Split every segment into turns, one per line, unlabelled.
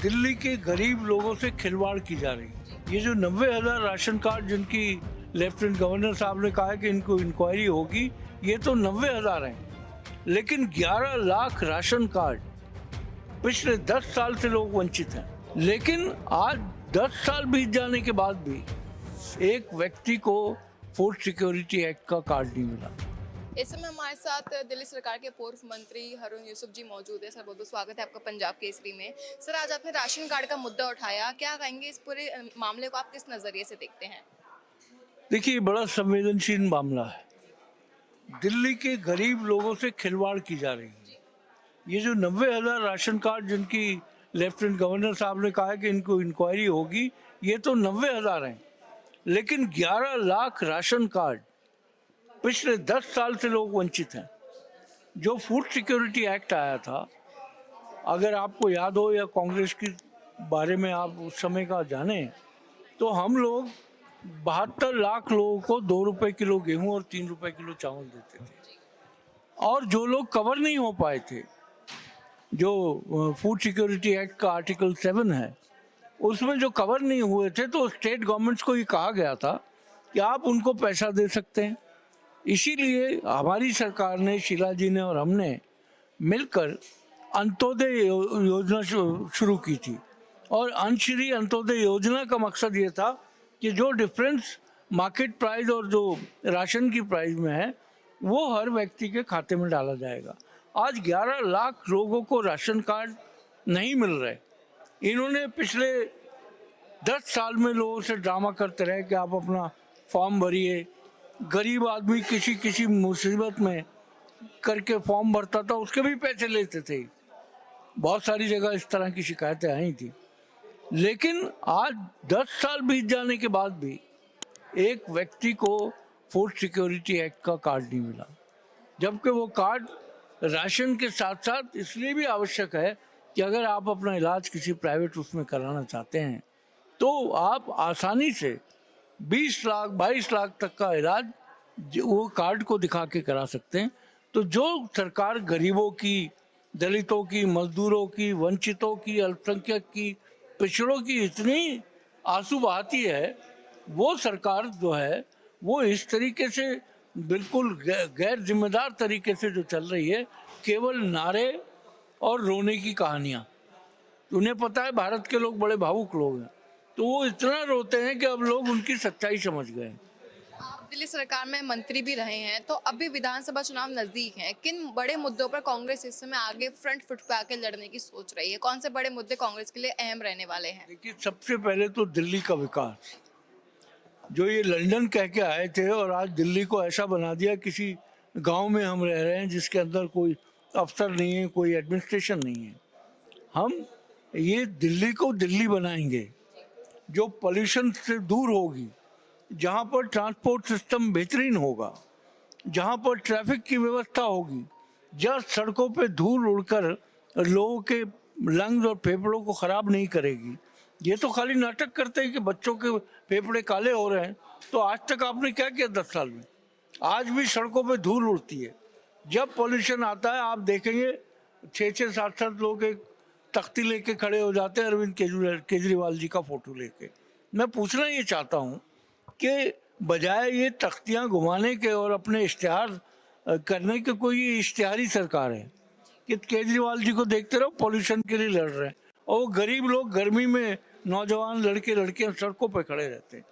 दिल्ली के गरीब लोगों से खिलवाड़ की जा रही है। ये जो 90,000 राशन कार्ड जिनकी लेफ्टिनेंट गवर्नर साहब ने कहा है कि इनको इंक्वायरी होगी, ये तो 90,000 हैं, लेकिन 11 लाख राशन कार्ड पिछले 10 साल से लोग वंचित हैं। लेकिन आज 10 साल बीत जाने के बाद भी एक व्यक्ति को फूड सिक्योरिटी एक्ट का कार्ड नहीं मिला।
इस समय हमारे साथ दिल्ली सरकार के पूर्व मंत्री हारून यूसुफ जी मौजूद है। सर, बहुत बहुत स्वागत है आपका पंजाब केसरी में। सर, आज आपने राशन कार्ड का मुद्दा उठाया, क्या कहेंगे इस पूरे मामले को आप किस नजरिए से देखते हैं?
देखिए, बड़ा संवेदनशील मामला है। दिल्ली के गरीब लोगों से खिलवाड़ की जा रही है। ये जो 90,000 राशन कार्ड जिनकी लेफ्टिनेंट गवर्नर साहब ने कहा है कि इनको इंक्वायरी होगी, ये तो 90,000 हैं, लेकिन 11 लाख राशन कार्ड पिछले 10 साल से लोग वंचित हैं। जो फूड सिक्योरिटी एक्ट आया था, अगर आपको याद हो या कांग्रेस के बारे में आप उस समय का जाने, तो हम लोग 72 लाख लोगों को 2 रुपए किलो गेहूं और 3 रुपए किलो चावल देते थे। और जो लोग कवर नहीं हो पाए थे, जो फूड सिक्योरिटी एक्ट का आर्टिकल 7 है, उसमें जो कवर नहीं हुए थे, तो स्टेट गवर्नमेंट्स को ये कहा गया था कि आप उनको पैसा दे सकते हैं। इसीलिए हमारी सरकार ने, शीला जी ने और हमने मिलकर अंत्योदय योजना शुरू की थी। और अंशश्री अंत्योदय योजना का मकसद ये था कि जो डिफरेंस मार्केट प्राइस और जो राशन की प्राइस में है, वो हर व्यक्ति के खाते में डाला जाएगा। आज 11 लाख लोगों को राशन कार्ड नहीं मिल रहे। इन्होंने पिछले 10 साल में लोगों से ड्रामा करते रहे कि आप अपना फॉर्म भरिए। गरीब आदमी किसी मुसीबत में करके फॉर्म भरता था, उसके भी पैसे लेते थे। बहुत सारी जगह इस तरह की शिकायतें आई थी। लेकिन आज 10 साल बीत जाने के बाद भी एक व्यक्ति को फूड सिक्योरिटी एक्ट का कार्ड नहीं मिला, जबकि वो कार्ड राशन के साथ साथ इसलिए भी आवश्यक है कि अगर आप अपना इलाज किसी प्राइवेट उसमें कराना चाहते हैं, तो आप आसानी से 20 लाख 22 लाख तक का इलाज वो कार्ड को दिखा के करा सकते हैं। तो जो सरकार गरीबों की, दलितों की, मजदूरों की, वंचितों की, अल्पसंख्यक की, पिछड़ों की इतनी आंसू बहाती है, वो सरकार जो है वो इस तरीके से बिल्कुल गैर जिम्मेदार तरीके से जो चल रही है, केवल नारे और रोने की कहानियाँ। उन्हें पता है भारत के लोग बड़े भावुक लोग हैं, तो वो इतना रोते हैं कि अब लोग उनकी सच्चाई समझ गए।
आप दिल्ली सरकार में मंत्री भी रहे हैं, तो अभी विधानसभा चुनाव नजदीक हैं। किन बड़े मुद्दों पर कांग्रेस इस समय आगे फ्रंट फुट पे आके लड़ने की सोच रही है? कौन से बड़े मुद्दे कांग्रेस के लिए अहम रहने वाले हैं?
देखिए, सबसे पहले तो दिल्ली का विकास। जो ये लंदन कह के आए थे और आज दिल्ली को ऐसा बना दिया, किसी गांव में हम रह रहे हैं जिसके अंदर कोई अफसर नहीं है, कोई एडमिनिस्ट्रेशन नहीं है। हम ये दिल्ली को दिल्ली बनाएंगे जो पोल्यूशन से दूर होगी, जहाँ पर ट्रांसपोर्ट सिस्टम बेहतरीन होगा, जहाँ पर ट्रैफिक की व्यवस्था होगी, जहाँ सड़कों पे धूल उड़कर लोगों के लंग्स और फेफड़ों को ख़राब नहीं करेगी। ये तो खाली नाटक करते हैं कि बच्चों के फेफड़े काले हो रहे हैं, तो आज तक आपने क्या किया 10 साल में? आज भी सड़कों पे धूल उड़ती है। जब पॉल्यूशन आता है, आप देखेंगे 6-6, 7-7 लोग एक तख्ती लेके खड़े हो जाते हैं अरविंद केजरीवाल जी का फोटो लेके। मैं पूछना ये चाहता हूँ कि बजाय ये तख्तियाँ घुमाने के और अपने इश्तिहार करने के, कोई इश्तिहारी सरकार है कि केजरीवाल जी को देखते रहो पॉल्यूशन के लिए लड़ रहे हैं, और वो गरीब लोग गर्मी में, नौजवान लड़के लड़कियाँ सड़कों पर खड़े रहते हैं।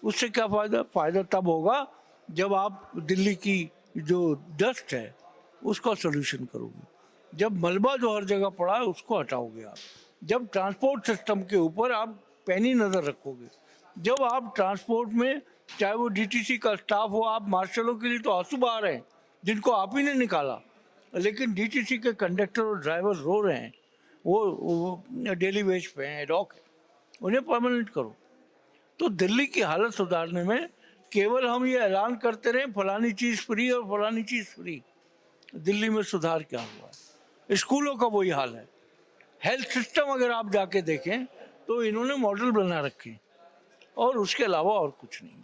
उससे क्या फ़ायदा? फ़ायदा तब होगा जब आप दिल्ली की जो डस्ट है उसका सोल्यूशन करोगे, जब मलबा जो हर जगह पड़ा है उसको हटाओगे आप, जब ट्रांसपोर्ट सिस्टम के ऊपर आप पैनी नज़र रखोगे, जब आप ट्रांसपोर्ट में, चाहे वो डीटीसी का स्टाफ हो, आप मार्शलों के लिए तो आंसू बहा रहे हैं जिनको आप ही ने निकाला, लेकिन डीटीसी के कंडक्टर और ड्राइवर रो रहे हैं। वो डेली वेज पे हैं, एडॉक है, उन्हें परमानेंट करो। तो दिल्ली की हालत सुधारने में केवल हम ये ऐलान करते रहे फलानी चीज़ फ्री और फलानी चीज़ फ्री, दिल्ली में सुधार क्या हुआ है? स्कूलों का वही हाल है। हेल्थ सिस्टम अगर आप जाके देखें तो इन्होंने मॉडल बना रखे, और उसके अलावा और कुछ नहीं।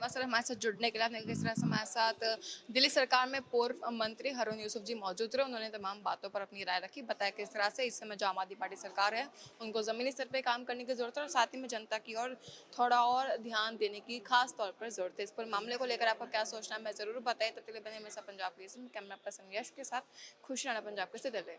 धन्यवाद सर हमारे साथ जुड़ने के लिए। आपने किस तरह से हमारे साथ दिल्ली सरकार में पूर्व मंत्री हारून यूसुफ जी मौजूद रहे, उन्होंने तमाम बातों पर अपनी राय रखी, बताया किस तरह से इस समय जो आम आदमी पार्टी सरकार है उनको ज़मीनी स्तर पर काम करने की ज़रूरत है और साथ ही में जनता की और थोड़ा और ध्यान देने की खास तौर पर ज़रूरत है। इस पर मामले को लेकर आपका क्या सोचना है मैं ज़रूर बताएं। तब तक के लिए बने हमेशा पंजाब केसरी में कैमरा पर्सन यश के साथ खुश रहना पंजाब के से दिल्ली।